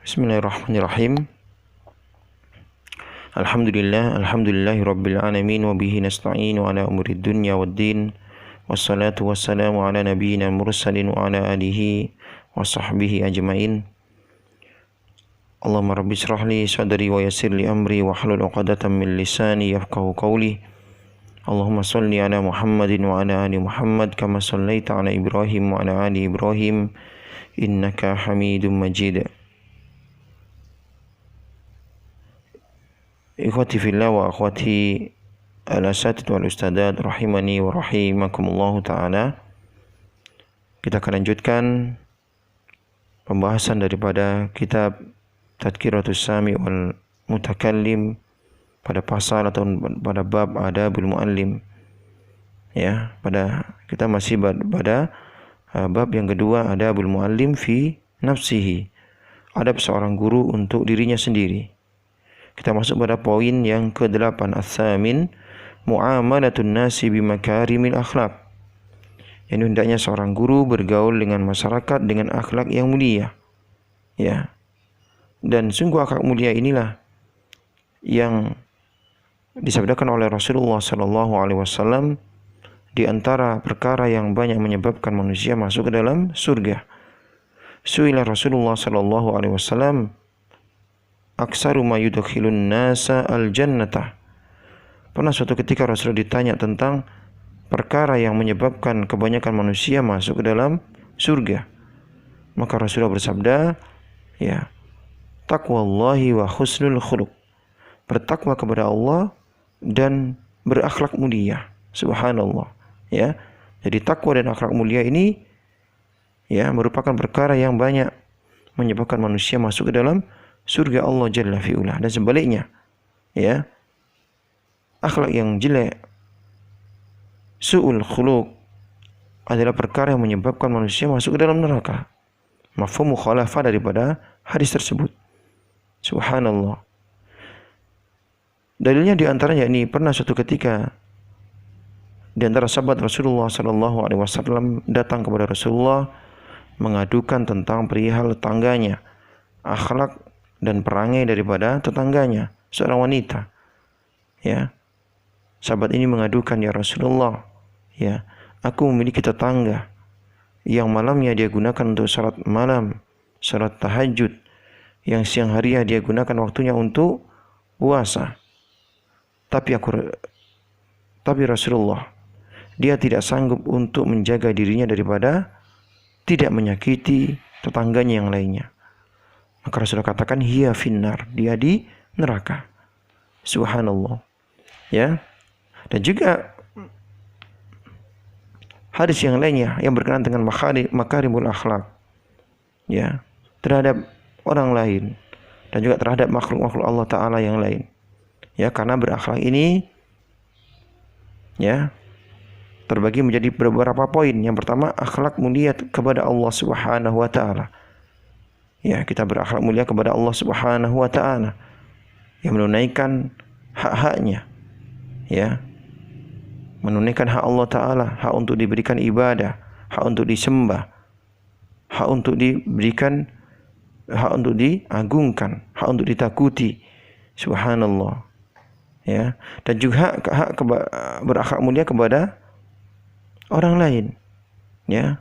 Bismillahirrahmanirrahim. Alhamdulillahi rabbil alamin wa bihi nasta'inu ala umurid dunya waddin. Wassalatu wassalamu ala nabiyyina mursalin wa ala alihi wa sahbihi ajmain. Allahumma rabbi shrah li sadri wa yassir li amri wa hlul 'uqdatam min lisani yafqahu qawli. Allahumma shalli ala Muhammadin wa ala ali Muhammad kama shallaita ala Ibrahim wa ala ali Ibrahim innaka Hamidum Majid. Ikhwati fillah wa akhwati al-asatid wal ustadad rahimani wa rahimakumullahu ta'ala. Kita akan lanjutkan pembahasan daripada kitab Tadhkiratus Sami' wal Mutakallim pada pasal atau pada bab Adabul Muallim. Ya, kita masih pada bab yang kedua, Adabul Muallim fi nafsihi. Adab seorang guru untuk dirinya sendiri. Kita masuk pada poin yang ke-8, Ats-Tsamin, muamalatun nasi bimakarimil akhlaq. Yang hendaknya seorang guru bergaul dengan masyarakat dengan akhlak yang mulia. Ya. Dan sungguh akhlak mulia inilah yang disabdakan oleh Rasulullah sallallahu alaihi wasallam di antara perkara yang banyak menyebabkan manusia masuk ke dalam surga. Su'ila Rasulullah sallallahu alaihi wasallam aksaru ma yudkhilun nasa al-jannata. Pernah suatu ketika Rasul ditanya tentang perkara yang menyebabkan kebanyakan manusia masuk ke dalam surga. Maka Rasulullah bersabda, ya, taqwallahi wa husnul khuluq. Bertakwa kepada Allah dan berakhlak mulia. Subhanallah. Ya. Jadi takwa dan akhlak mulia ini ya merupakan perkara yang banyak menyebabkan manusia masuk ke dalam surga Allah Jalla fi'ula. Dan sebaliknya, ya, akhlak yang jelek, su'ul khuluq, adalah perkara yang menyebabkan manusia masuk ke dalam neraka. Mafhum mukhalafah daripada hadis tersebut. Subhanallah. Dalilnya di antaranya ini, pernah suatu ketika di antara sahabat Rasulullah sallallahu alaihi wasallam datang kepada Rasulullah mengadukan tentang perihal tetangganya, akhlak dan perangai daripada tetangganya, seorang wanita. Ya. Sahabat ini mengadukan, ya Rasulullah, ya, aku memiliki tetangga yang malamnya dia gunakan untuk salat malam, salat tahajud, yang siang hari dia gunakan waktunya untuk puasa. Tapi Rasulullah, dia tidak sanggup untuk menjaga dirinya daripada tidak menyakiti tetangganya yang lainnya. Maka Rasulullah katakan, hiya finnar, dia di neraka. Subhanallah. Ya. Dan juga hadis yang lainnya yang berkenaan dengan makarimul akhlak. Ya, terhadap orang lain dan juga terhadap makhluk-makhluk Allah Ta'ala yang lain. Ya, karena berakhlak ini ya terbagi menjadi beberapa poin. Yang pertama, akhlak mulia kepada Allah Subhanahu wa taala. Ya, kita berakhlak mulia kepada Allah Subhanahu wa taala yang menunaikan hak-haknya. Ya. Menunaikan hak Allah Ta'ala, hak untuk diberikan ibadah, hak untuk disembah, hak untuk diberikan, hak untuk diagungkan, hak untuk ditakuti. Subhanallah. Ya, dan juga hak berakhlak mulia kepada orang lain. Ya.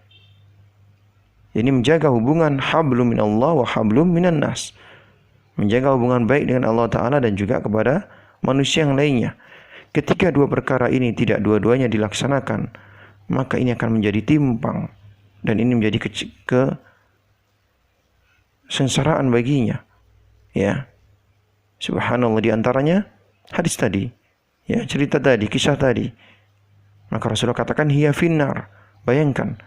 Ini menjaga hubungan hablum minallah wa hablum minan nas. Menjaga hubungan baik dengan Allah Ta'ala dan juga kepada manusia yang lainnya. Ketika dua perkara ini tidak dua-duanya dilaksanakan, maka ini akan menjadi timpang. Dan ini menjadi kesengsaraan baginya. Ya. Subhanallah, di antaranya hadis tadi. Ya, cerita tadi, kisah tadi. Maka Rasulullah katakan, hiya finnar. Bayangkan,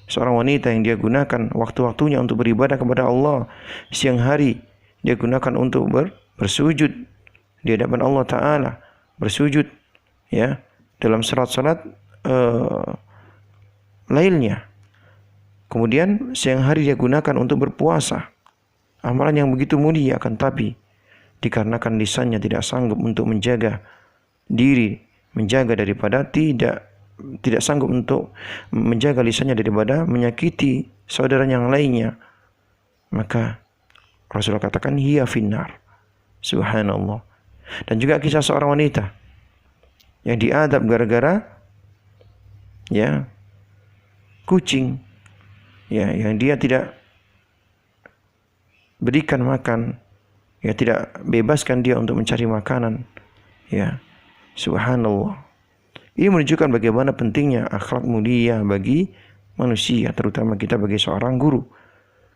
seorang wanita yang dia gunakan waktu-waktunya untuk beribadah kepada Allah. Siang hari dia gunakan untuk bersujud di hadapan Allah Ta'ala. Bersujud ya dalam salat-salat lainnya. Kemudian siang hari dia gunakan untuk berpuasa. Amalan yang begitu mulia, akan tapi dikarenakan lisannya tidak sanggup untuk menjaga diri, menjaga daripada tidak sanggup untuk menjaga lisannya daripada menyakiti saudara yang lainnya, maka Rasulullah katakan hiya finnar. Subhanallah. Dan juga kisah seorang wanita yang diadab gara-gara ya kucing, ya, yang dia tidak berikan makan, ya, tidak bebaskan dia untuk mencari makanan, ya. Subhanallah. Ini menunjukkan bagaimana pentingnya akhlak mulia bagi manusia, terutama kita bagi seorang guru.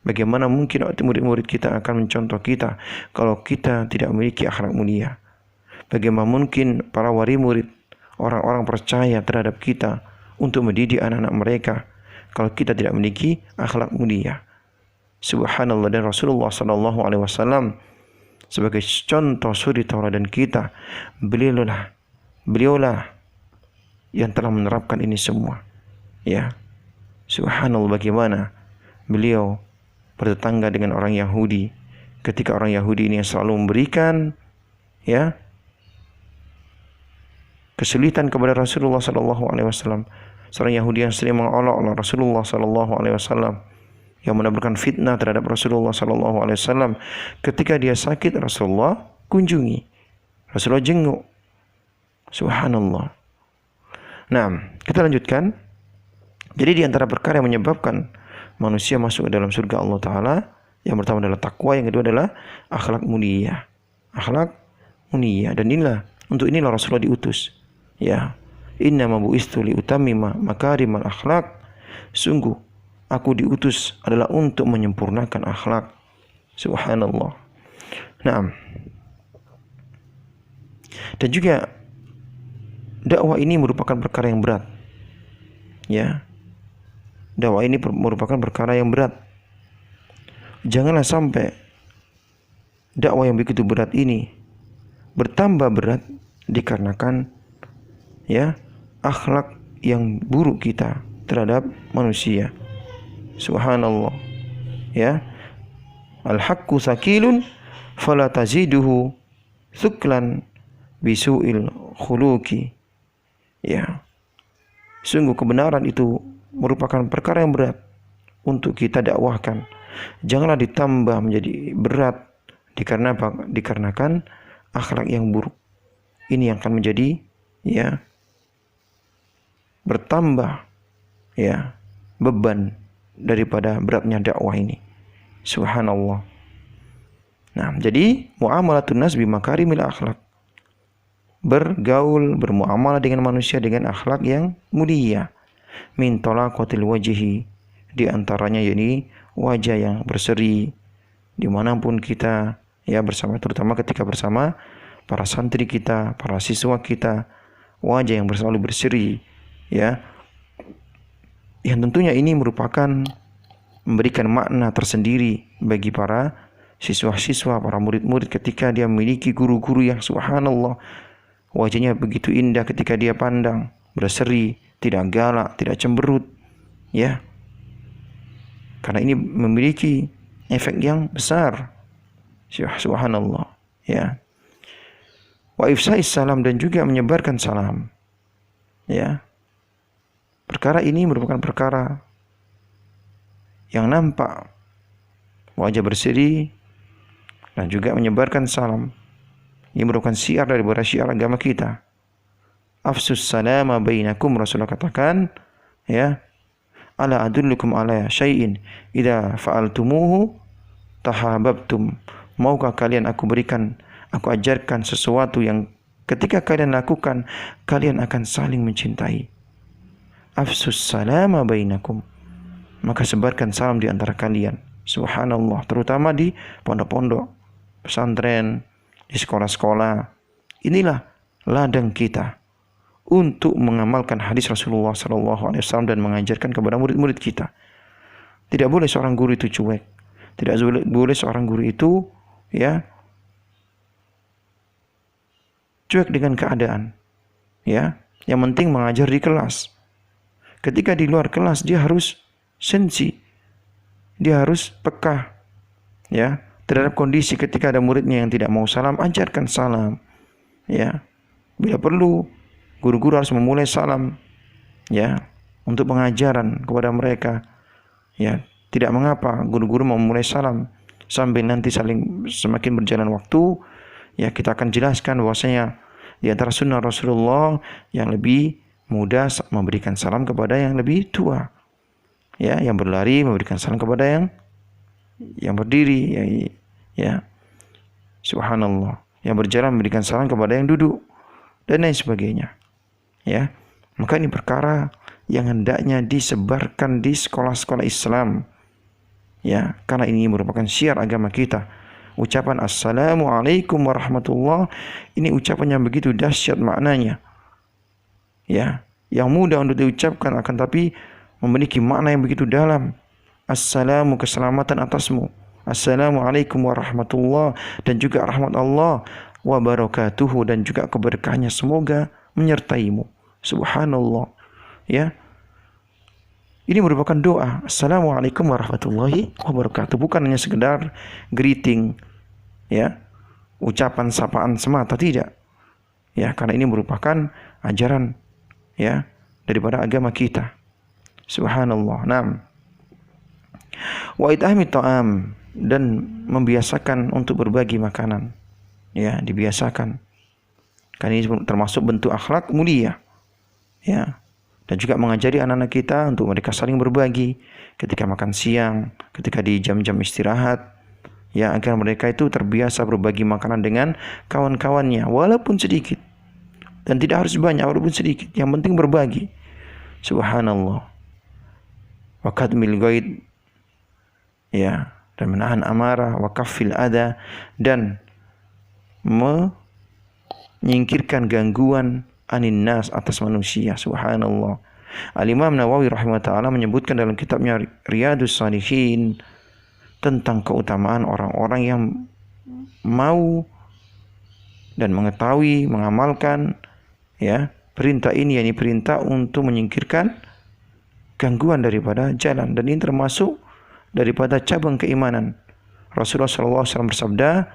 Bagaimana mungkin murid-murid kita akan mencontoh kita kalau kita tidak memiliki akhlak mulia? Bagaimana mungkin para wali murid, orang-orang percaya terhadap kita untuk mendidik anak-anak mereka kalau kita tidak memiliki akhlak mulia? Subhanallah. Dan Rasulullah SAW sebagai contoh suri tauladan kita, beliaulah yang telah menerapkan ini semua. Ya, subhanallah, bagaimana beliau bertetangga dengan orang Yahudi. Ketika orang Yahudi ini yang selalu memberikan, ya, kesulitan kepada Rasulullah SAW. Seorang Yahudi yang sering mengolok-olok Rasulullah SAW, yang menebarkan fitnah terhadap Rasulullah SAW. Ketika dia sakit, Rasulullah kunjungi, Rasulullah jenguk. Subhanallah. Nah, kita lanjutkan. Jadi di antara perkara yang menyebabkan manusia masuk ke dalam surga Allah Ta'ala, yang pertama adalah takwa, yang kedua adalah akhlak mulia. Akhlak mulia. Dan untuk inilah Rasulullah diutus. Ya, innama bu'istu liutammima makarimal akhlak. Sungguh aku diutus adalah untuk menyempurnakan akhlak. Subhanallah. Nah, dan juga dakwah ini merupakan perkara yang berat. Ya, dakwah ini merupakan perkara yang berat. Janganlah sampai dakwah yang begitu berat ini bertambah berat dikarenakan, ya, akhlak yang buruk kita terhadap manusia. Subhanallah. Ya, al-haqqu sakilun fala taziduhu thuklan bisu'il khuluqi. Ya, sungguh kebenaran itu merupakan perkara yang berat untuk kita dakwahkan. Janganlah ditambah menjadi berat dikarenakan akhlak yang buruk. Ini yang akan menjadi, ya, bertambah, ya, beban daripada beratnya dakwah ini. Subhanallah. Nah, jadi muamalatun nas bimakarimil akhlak. Bergaul, bermuamalah dengan manusia dengan akhlak yang mulia. Min talaqatil wajhi, di antaranya yakni wajah yang berseri dimanapun kita, ya, bersama, terutama ketika bersama para santri kita, para siswa kita, wajah yang selalu berseri, ya, yang tentunya ini merupakan memberikan makna tersendiri bagi para siswa-siswa, para murid-murid ketika dia memiliki guru-guru yang subhanallah wajahnya begitu indah ketika dia pandang, berseri, tidak galak, tidak cemberut, ya. Karena ini memiliki efek yang besar. Subhanallah, ya. Wa ifsa'is salam, dan juga menyebarkan salam. Ya. Perkara ini merupakan perkara yang nampak, wajah berseri dan juga menyebarkan salam. Ini merupakan syiar dari syiar agama kita. Afsus salama bainakum, Rasulullah katakan, ya, ala adullukum ala syai'in idza fa'altumuhu tahabbtum. Maukah kalian aku ajarkan sesuatu yang ketika kalian lakukan, kalian akan saling mencintai. Afsus salama bainakum, maka sebarkan salam di antara kalian. Subhanallah, terutama di pondok-pondok, pesantren, di sekolah-sekolah. Inilah ladang kita untuk mengamalkan hadis Rasulullah SAW dan mengajarkan kepada murid-murid kita. Tidak boleh seorang guru itu cuek. Tidak boleh seorang guru itu, ya, cuek dengan keadaan. Ya, yang penting mengajar di kelas. Ketika di luar kelas dia harus sensi. Dia harus peka, ya, terhadap kondisi. Ketika ada muridnya yang tidak mau salam, ajarkan salam. Ya, bila perlu guru-guru harus memulai salam, ya, untuk pengajaran kepada mereka. Ya, tidak mengapa guru-guru memulai salam Sambil nanti semakin berjalan waktu, ya kita akan jelaskan bahwasanya di antara sunnah Rasulullah yang lebih muda memberikan salam kepada yang lebih tua. Ya, yang berlari memberikan salam kepada yang berdiri, ya. Subhanallah. Yang berjalan memberikan salam kepada yang duduk dan lain sebagainya. Ya. Maka ini perkara yang hendaknya disebarkan di sekolah-sekolah Islam. Ya, karena ini merupakan syiar agama kita. Ucapan Assalamualaikum warahmatullah, ini ucapan yang begitu dahsyat maknanya. Ya, yang mudah untuk diucapkan akan tapi memiliki makna yang begitu dalam. Assalamu, keselamatan atasmu. Assalamualaikum warahmatullah, dan juga rahmat Allah wa barakatuhu, dan juga keberkahannya semoga menyertaimu. Subhanallah. Ya. Ini merupakan doa. Assalamualaikum warahmatullahi wabarakatuh. Bukan hanya sekedar greeting, ya, ucapan sapaan semata, tidak. Ya, karena ini merupakan ajaran, ya, daripada agama kita. Subhanallah. Naam. Wa it'ami ta'am, dan membiasakan untuk berbagi makanan. Ya, dibiasakan. Karena ini termasuk bentuk akhlak mulia. Ya. Dan juga mengajari anak-anak kita untuk mereka saling berbagi ketika makan siang, ketika di jam-jam istirahat, ya, agar mereka itu terbiasa berbagi makanan dengan kawan-kawannya walaupun sedikit. Dan tidak harus banyak, walaupun sedikit, yang penting berbagi. Subhanallah. Wa kadmil ghaid, ya, dan menahan amarah, wa kaffil adha, dan menyingkirkan gangguan anin nas, atas manusia. Subhanallah. Al-Imam Nawawi rahimahullah menyebutkan dalam kitabnya Riyadhus Shalihin tentang keutamaan orang-orang yang mau dan mengetahui, mengamalkan, ya, perintah ini, yakni perintah untuk menyingkirkan gangguan daripada jalan, dan ini termasuk daripada cabang keimanan. Rasulullah SAW bersabda,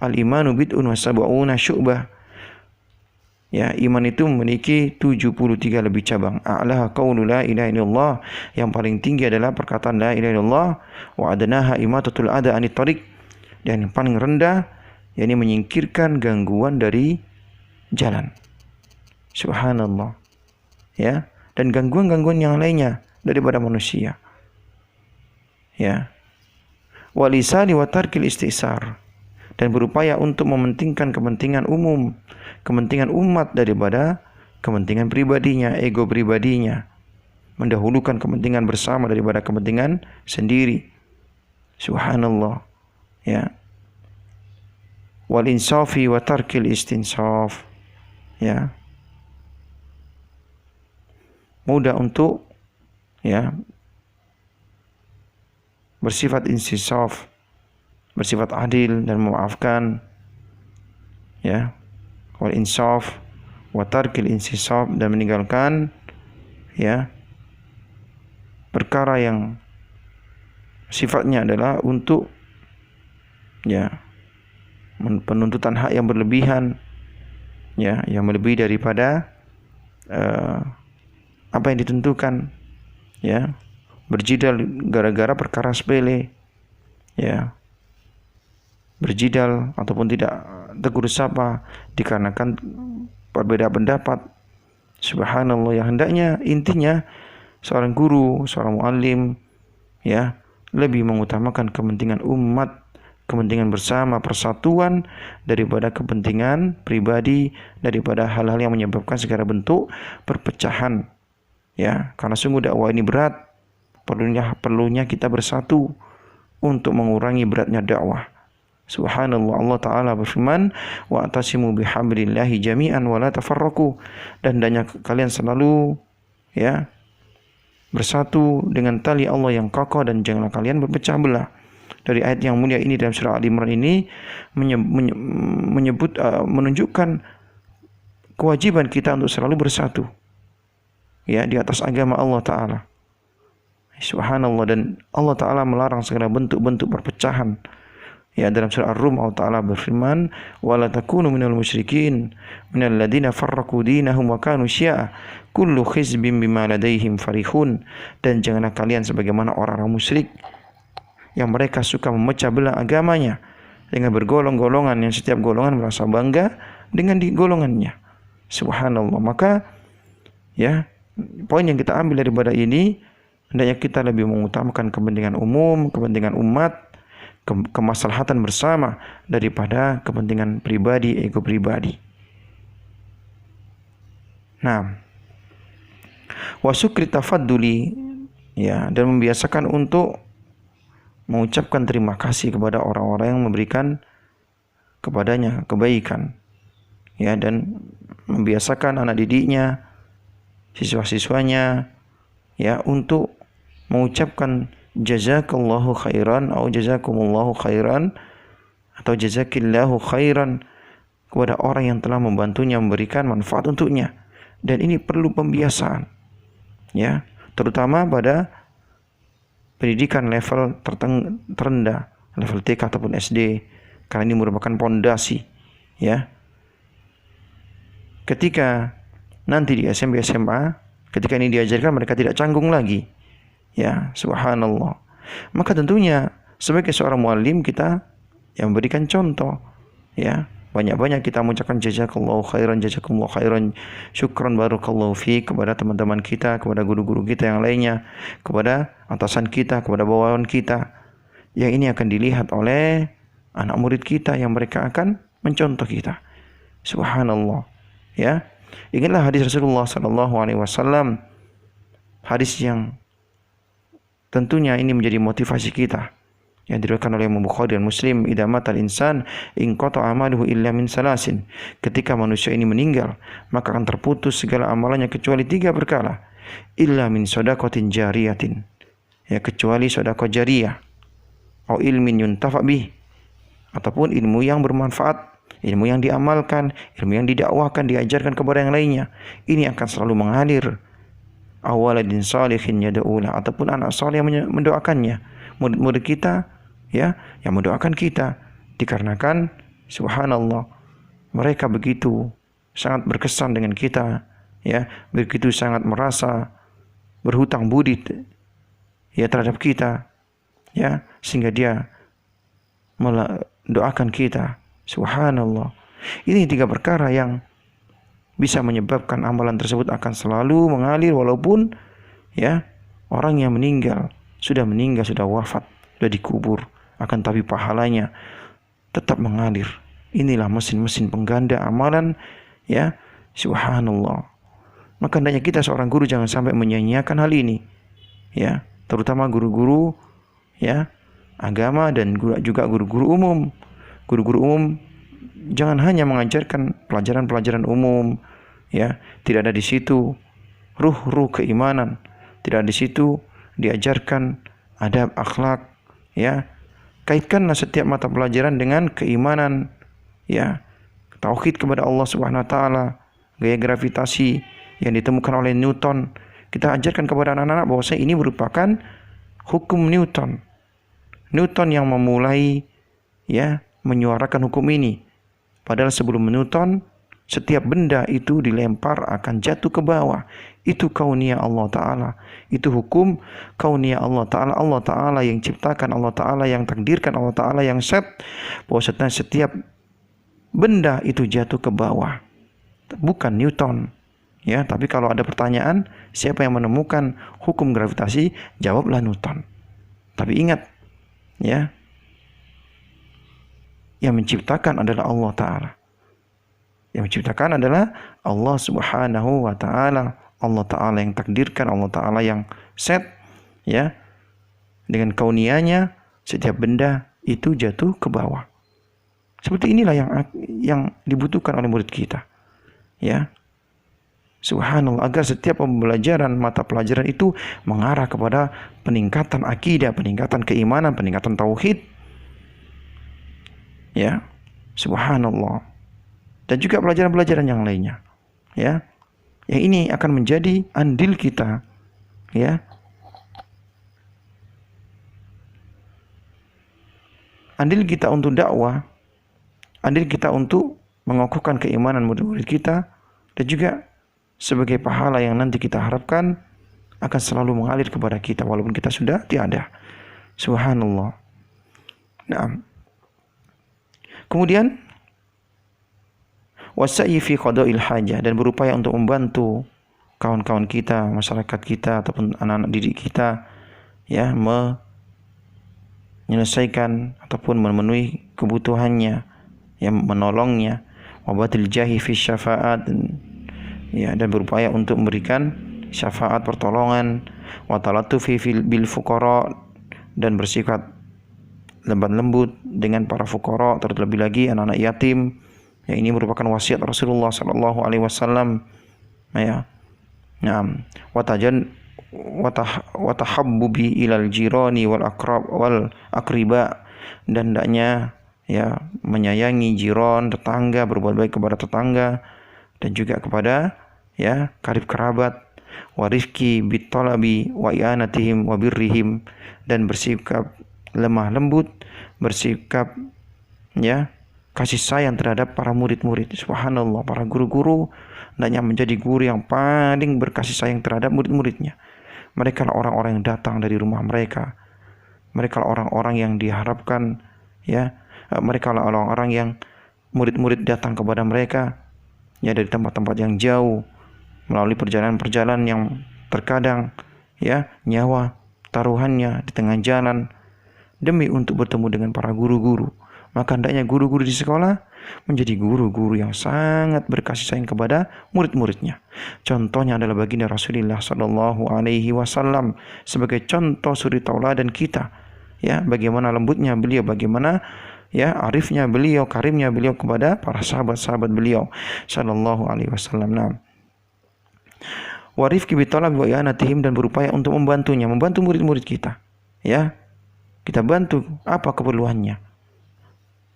al-imanu bid'un wa sab'una syu'bah. Ya, iman itu memiliki 73 lebih cabang. A'laha qaulu la ilaha illallah, yang paling tinggi adalah perkataan la ilaha illallah, wa adnaha imatatul adha anit tariq, dan yang paling rendah yakni menyingkirkan gangguan dari jalan. Subhanallah. Ya, dan gangguan-gangguan yang lainnya daripada manusia. Ya. Walisani wa tarkil istisar, dan berupaya untuk mementingkan kepentingan umum, kepentingan umat daripada kepentingan pribadinya, ego pribadinya, mendahulukan kepentingan bersama daripada kepentingan sendiri. Subhanallah. Ya. Wal insafi wa tarkil istinsaf. Ya. Mudah untuk, ya, bersifat insaf, bersifat adil dan memaafkan. Ya. Wal insaf wa tarkil insisaf, dan meninggalkan, ya, perkara yang sifatnya adalah untuk, ya, penuntutan hak yang berlebihan, ya, yang melebihi daripada apa yang ditentukan, ya, berjidal gara-gara perkara sepele, ya, berjidal ataupun tidak tegur sapa dikarenakan berbeda pendapat. Subhanallah. Yang hendaknya intinya seorang guru, seorang muallim, ya, lebih mengutamakan kepentingan umat, kepentingan bersama, persatuan, daripada kepentingan pribadi, daripada hal-hal yang menyebabkan segala bentuk perpecahan. Ya, karena sungguh dakwah ini berat. Perlunya kita bersatu untuk mengurangi beratnya dakwah. Subhanallah. Allah Ta'ala berfirman, wa'tasimu bihablillahi jami'an wa la tafarraqu, dan hendaknya kalian selalu, ya, bersatu dengan tali Allah yang kokoh, dan janganlah kalian berpecah belah. Dari ayat yang mulia ini dalam surah Al-Imran ini menunjukkan kewajiban kita untuk selalu bersatu, ya, di atas agama Allah Ta'ala. Subhanallah. Dan Allah Ta'ala melarang segala bentuk-bentuk perpecahan. Ya, dalam surah Ar-Rum Allah Ta'ala berfirman, wala takunu minal musyrikin minal ladina farraqu dinahum wa kanu syi'a kullu hizbin bima ladaihim farihun, dan janganlah kalian sebagaimana orang-orang musyrik yang mereka suka memecah belah agamanya dengan bergolong-golongan, yang setiap golongan merasa bangga dengan di golongannya. Subhanallah. Maka ya, poin yang kita ambil daripada ini, hendaknya kita lebih mengutamakan kepentingan umum, kepentingan umat, kemaslahatan bersama daripada kepentingan pribadi, ego pribadi. Nah, wa syukri tafadduli, ya, dan membiasakan untuk mengucapkan terima kasih kepada orang-orang yang memberikan kepadanya kebaikan, ya, dan membiasakan anak didiknya, siswa-siswanya, ya, untuk mengucapkan jazakallahu khairan atau jazakumullahu khairan atau jazakillahu khairan kepada orang yang telah membantunya, memberikan manfaat untuknya. Dan ini perlu pembiasaan, ya, terutama pada pendidikan level terendah, level TK ataupun SD, karena ini merupakan pondasi, ya. Ketika nanti di SMP SMA, ketika ini diajarkan, mereka tidak canggung lagi, ya, subhanallah. Maka tentunya sebagai seorang muallim, kita yang memberikan contoh, ya, banyak-banyak kita mengucapkan jazakallahu khairan, jazakumullahu khairan, syukran barakallahu fiik kepada teman-teman kita, kepada guru-guru kita yang lainnya, kepada atasan kita, kepada bawahan kita. Yang ini akan dilihat oleh anak murid kita yang mereka akan mencontoh kita. Subhanallah, ya. Ingatlah hadis Rasulullah sallallahu alaihi wasallam, hadis yang tentunya ini menjadi motivasi kita, yang diriwayatkan oleh Imam Bukhari dan Muslim, idza matal insan in qata amaluhu illa min salasin. Ketika manusia ini meninggal, maka akan terputus segala amalannya kecuali 3 perkara. Illa min shadaqatin jariyatin, ya, kecuali sedekah jariyah, atau ilmin yuntafa bih, ataupun ilmu yang bermanfaat, ilmu yang diamalkan, ilmu yang didakwahkan, diajarkan kepada yang lainnya. Ini akan selalu mengalir. Awaladin salihin yad'ulah, ataupun anak saleh yang mendoakannya, murid-murid kita, ya, yang mendoakan kita, dikarenakan subhanallah mereka begitu sangat berkesan dengan kita, ya, begitu sangat merasa berhutang budi, ya, terhadap kita, ya, sehingga dia mendoakan kita. Subhanallah. Ini 3 perkara yang bisa menyebabkan amalan tersebut akan selalu mengalir, walaupun, ya, orang yang meninggal, sudah wafat, sudah dikubur, akan tapi pahalanya tetap mengalir. Inilah mesin-mesin pengganda amalan, ya, subhanallah. Maka hendaknya kita seorang guru jangan sampai menyia-nyiakan hal ini, ya, terutama guru-guru, ya, agama dan juga guru-guru umum. Guru-guru umum jangan hanya mengajarkan pelajaran-pelajaran umum, ya, tidak ada di situ ruh-ruh keimanan, tidak ada di situ diajarkan adab akhlak, ya. Kaitkanlah setiap mata pelajaran dengan keimanan, ya, tauhid kepada Allah Subhanahu wa taala, gaya gravitasi yang ditemukan oleh Newton. Kita ajarkan kepada anak-anak bahwa ini merupakan hukum Newton. Newton yang memulai, ya, menyuarakan hukum ini. Padahal sebelum Newton, setiap benda itu dilempar akan jatuh ke bawah. Itu kauniyah Allah Ta'ala. Itu hukum kauniyah Allah Ta'ala. Allah Ta'ala yang ciptakan, Allah Ta'ala yang takdirkan, Allah Ta'ala yang set, bahwa setiap benda itu jatuh ke bawah. Bukan Newton, ya. Tapi kalau ada pertanyaan, siapa yang menemukan hukum gravitasi? Jawablah Newton. Tapi ingat, ya, yang menciptakan adalah Allah Ta'ala. Yang menciptakan adalah Allah Subhanahu wa Ta'ala. Allah Ta'ala yang takdirkan, Allah Ta'ala yang set, ya. Dengan kauniyahnya, setiap benda itu jatuh ke bawah. Seperti inilah yang dibutuhkan oleh murid kita, ya. Subhanallah, agar setiap pembelajaran mata pelajaran itu mengarah kepada peningkatan akidah, peningkatan keimanan, peningkatan tauhid, ya. Subhanallah. Dan juga pelajaran-pelajaran yang lainnya, ya. Yang ini akan menjadi andil kita, ya. Andil kita untuk dakwah, andil kita untuk mengokohkan keimanan murid-murid kita, dan juga sebagai pahala yang nanti kita harapkan akan selalu mengalir kepada kita walaupun kita sudah tiada. Subhanallah. Nah, kemudian wasai fi qada'il hajah, dan berupaya untuk membantu kawan-kawan kita, masyarakat kita ataupun anak-anak didik kita, ya, menyelesaikan ataupun memenuhi kebutuhannya, yang menolongnya. Wabatil jahi fi syafaat, ya, dan berupaya untuk memberikan syafaat, pertolongan. Wa talattufi bil fuqara, dan bersifat lembat lembut dengan para fuqara, terlebih lagi anak-anak yatim. Ya, ini merupakan wasiat Rasulullah sallallahu alaihi wasallam. Ya. Naam. Wa tahabbubi ilal jirani wal aqriba, dan hendaknya, ya, menyayangi jiran, tetangga, berbuat baik kepada tetangga dan juga kepada, ya, karib kerabat. Wa rifqi bitalabi wa i'anatihim wa birrihim, dan bersikap lemah lembut, bersikap, ya, kasih sayang terhadap para murid-murid. Subhanallah, para guru-guru hendaknya menjadi guru yang paling berkasih sayang terhadap murid-muridnya. Mereka lah orang-orang yang datang dari rumah mereka. Mereka lah orang-orang yang diharapkan, ya, mereka lah orang-orang yang murid-murid datang kepada mereka, ya, dari tempat-tempat yang jauh, melalui perjalanan-perjalanan yang terkadang, ya, nyawa taruhannya di tengah jalan demi untuk bertemu dengan para guru-guru. Maka hendaknya guru-guru di sekolah menjadi guru-guru yang sangat berkasih sayang kepada murid-muridnya. Contohnya adalah baginda Rasulullah sallallahu alaihi wasallam sebagai contoh suri tauladan kita. Ya, bagaimana lembutnya beliau, bagaimana, ya, arifnya beliau, karimnya beliau kepada para sahabat-sahabat beliau sallallahu alaihi wasallam. Nah, wa rifqi bi talabi wa i'anatihim, dan berupaya untuk membantunya, membantu murid-murid kita. Ya, kita bantu apa keperluannya.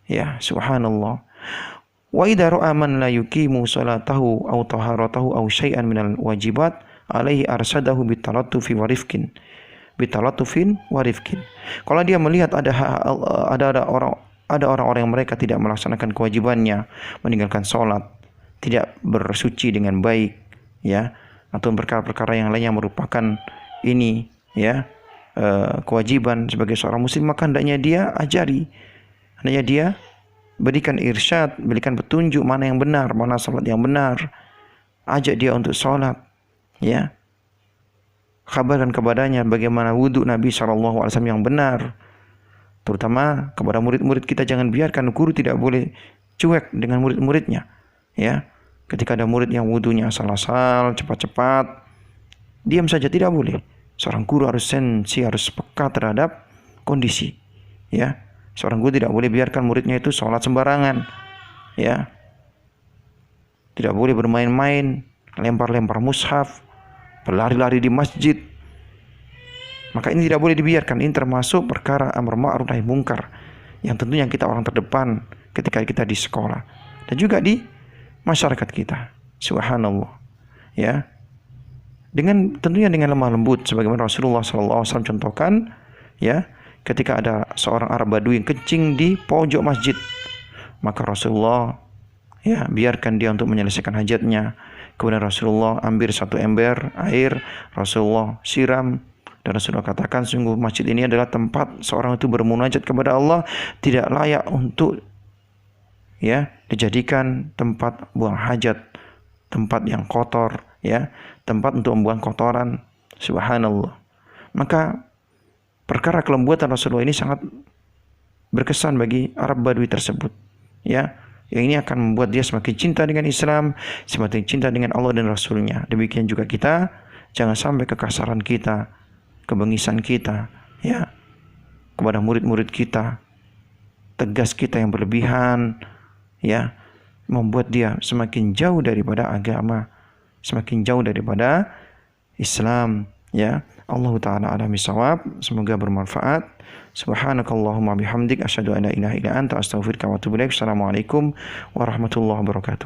Ya, subhanallah. Wa idza ra'a man la yuqimu salatahu aw taharatahu aw syai'an minal wajibat alaihi arsadahu bitalattufi wa rifqin. Bitalattufin wa rifqin. Kalau dia melihat ada orang-orang yang mereka tidak melaksanakan kewajibannya, meninggalkan salat, tidak bersuci dengan baik, ya, atau perkara-perkara yang lain yang merupakan ini, ya, kewajiban sebagai seorang muslim, maka hendaknya dia ajari. Hendaknya dia berikan irsyad, berikan petunjuk mana yang benar, mana salat yang benar. Ajak dia untuk salat, ya. Kabarkan kepadanya bagaimana wudhu Nabi SAW yang benar. Terutama kepada murid-murid kita, jangan biarkan guru tidak boleh cuek dengan murid-muridnya. Ya, ketika ada murid yang wudhunya asal-asal, cepat-cepat, diam saja, tidak boleh. Seorang guru harus sensi, harus peka terhadap kondisi. Ya. Seorang guru tidak boleh biarkan muridnya itu sholat sembarangan, ya. Tidak boleh bermain-main, lempar-lempar mushaf, berlari-lari di masjid. Maka ini tidak boleh dibiarkan. Ini termasuk perkara amar ma'ruf nahi mungkar, yang tentunya kita orang terdepan ketika kita di sekolah dan juga di masyarakat kita. Subhanallah, ya. Tentunya dengan lemah lembut, sebagaimana Rasulullah SAW contohkan, ya. Ketika ada seorang Arab Badui yang kencing di pojok masjid, maka Rasulullah, ya, biarkan dia untuk menyelesaikan hajatnya. Kemudian Rasulullah ambil satu ember air, Rasulullah siram, dan Rasulullah katakan, sungguh masjid ini adalah tempat seorang itu bermunajat kepada Allah, tidak layak untuk, ya, dijadikan tempat buang hajat, tempat yang kotor, ya, tempat untuk membuang kotoran. Subhanallah. Maka perkara kelembutan Rasulullah ini sangat berkesan bagi Arab Badui tersebut, ya. Yang ini akan membuat dia semakin cinta dengan Islam, semakin cinta dengan Allah dan Rasulnya. Demikian juga kita, jangan sampai kekasaran kita, kebengisan kita, ya, kepada murid-murid kita, tegas kita yang berlebihan, ya, membuat dia semakin jauh daripada agama, semakin jauh daripada Islam, ya. Allah Ta'ala a'lam bishawab. Semoga bermanfaat. Subhanakallahumma bihamdik, asyhadu an la ilaha illa anta, astaghfiruka wa atubu ilaik. Assalamualaikum warahmatullahi wabarakatuh.